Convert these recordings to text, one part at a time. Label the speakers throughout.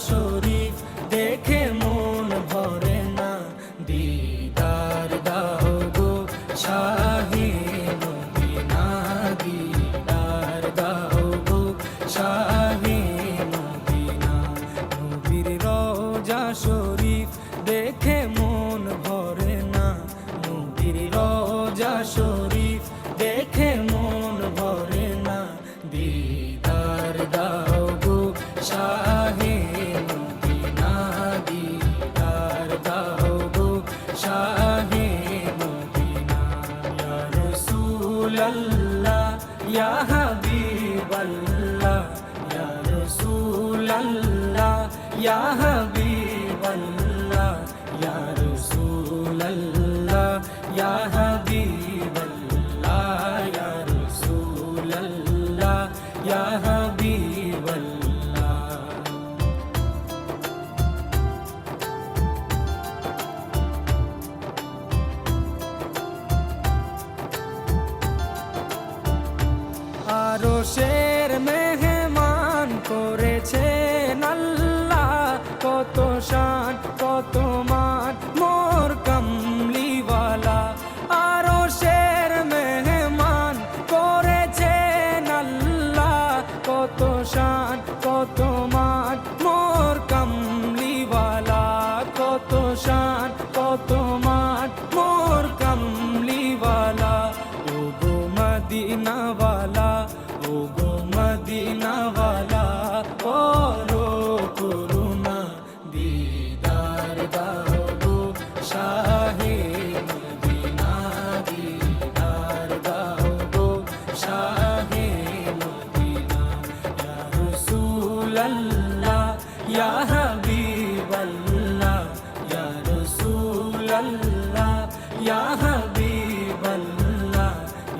Speaker 1: শরীফ দেখে মন ভরে না, দিদার দাও গো শাহে মদিনা, দিদার দাও গো শাহে মদিনা। নবীর রওজা শরীফ দেখে মন ভরে না, নবীর রওজা শরীফ দেখে মন ভরে না, দিদার দাও গো শাহে মদিনা, দিদার দাও গো শাহে মদিনা। ইয়া রাসূলাল্লাহ ইয়া হাবিবাল্লাহ, ইয়া রাসূলাল্লাহ ইয়া হাবিবাল্লাহ, ইয়া রাসূলাল্লাহ ইয়া হাবিবাল্লাহ, ইয়া রাসূলাল্লাহ ইয়া হাবিবাল্লাহ। আরশের মেহমান করেছেন আল্লাহ, কত শান কত মান মোর কামলিওয়ালা। আরশের মেহমান করেছেন আল্লাহ, কত শান কত মান মোর কামলিওয়ালা, কত শান কত মান মোর কামলিওয়ালা। ও গো মদিনাওয়ালা, ও গো মদিনাওয়ালা, করো করুণা, দিদার দাও গো শাহে মদিনা, দিদার দাও গো শাহে মদিনা। ইয়া রাসূলাল্লাহ ইয়া হাবিবাল্লাহ, ইয়া রাসূলাল্লাহ ইয়া হাবিবাল্লাহ,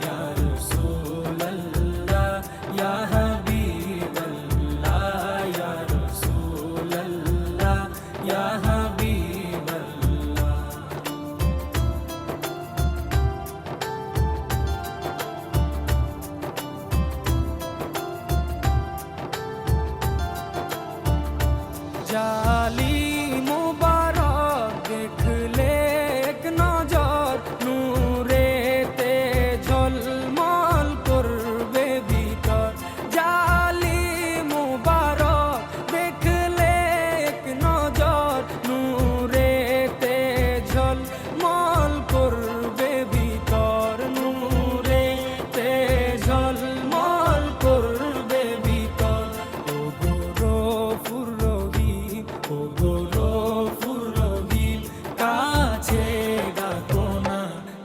Speaker 1: ইয়া রাসূলাল্লাহ ইয়া হাবিবাল্লাহ, ইয়া রাসূলাল্লাহ ইয়া হাবিবাল্লাহ। জালি মুবারক দেখলে এক নজর, নূরেতে ঝলমল করবে ভিতর। জালি মুবারক দেখলে এক নজর, নূরেতে ঝলমল করবে ভিতর, নূরেতে ঝলমল করবে ভিতর। ও গো গফুর রহিম, ও গো গফুর রহিম, কাছে ডাকো না,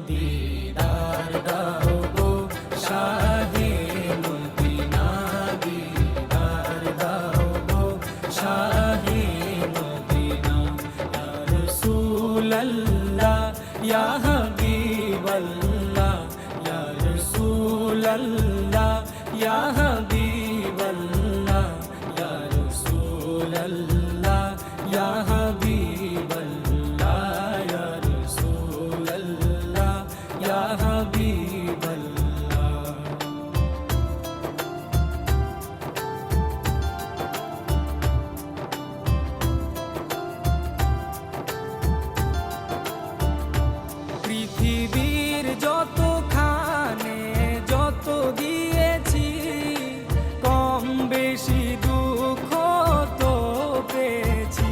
Speaker 1: দিদার দাও গো শাহে মদিনা, দিদার দাও গো শাহে মদিনা। ইয়া রাসূলাল্লাহ ইয়া হাবিবাল্লাহ, ইয়া রাসূলাল্লাহ ইয়া হাবিবাল্লাহ, ইয়া রাসূলাল্লাহ ইয়া হাবিবাল্লাহ, ইয়া রাসূলাল্লাহ ইয়া হাবিবাল্লাহ। পৃথিবীর যতখানে যত দিয়েছি, কম বেশি দুঃখ তো পেয়েছি।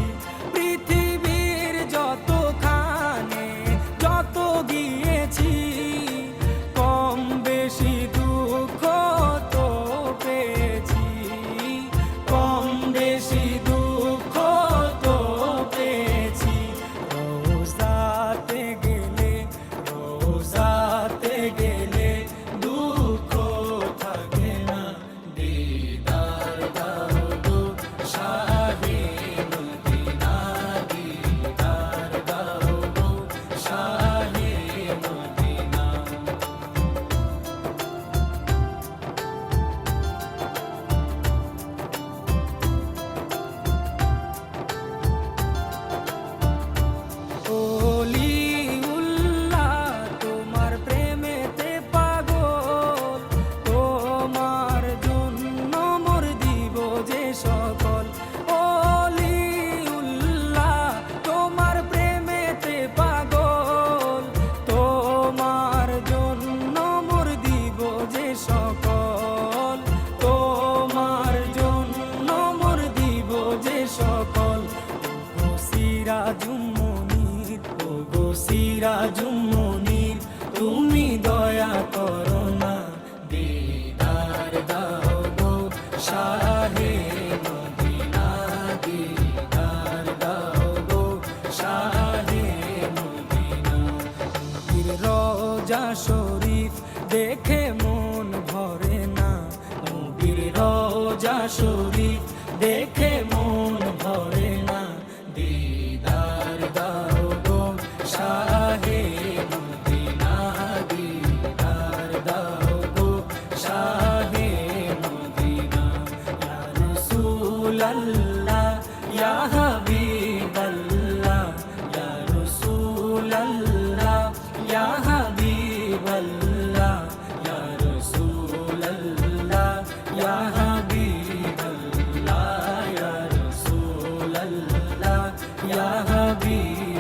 Speaker 1: সিরাজুম মুনির, ওগো সিরাজুম মুনির, তুমি দয়া করো না, দিদার দাও গো শাহে মদিনা, দিদার দাও গো শাহে মদিনা। নবীর রওজা শরীফ দেখে মন ভরে না, নবীর রওজা শরীফ দেখে মন ভরে না, দিদার দাও গো শাহে মদিনা, দিদার দাও গো শাহে মদিনা। ইয়া রাসূলাল্লাহ ইয়া হাবিবাল্লাহ, ইয়া রাসূলাল্লাহ ইয়া হাবিবাল্লাহ, ইয়া রাসূলাল্লাহ ইয়া হাবিবাল্লাহ, ইয়া রাসূলাল্লাহ ইয়া হাবিবাল্লাহ।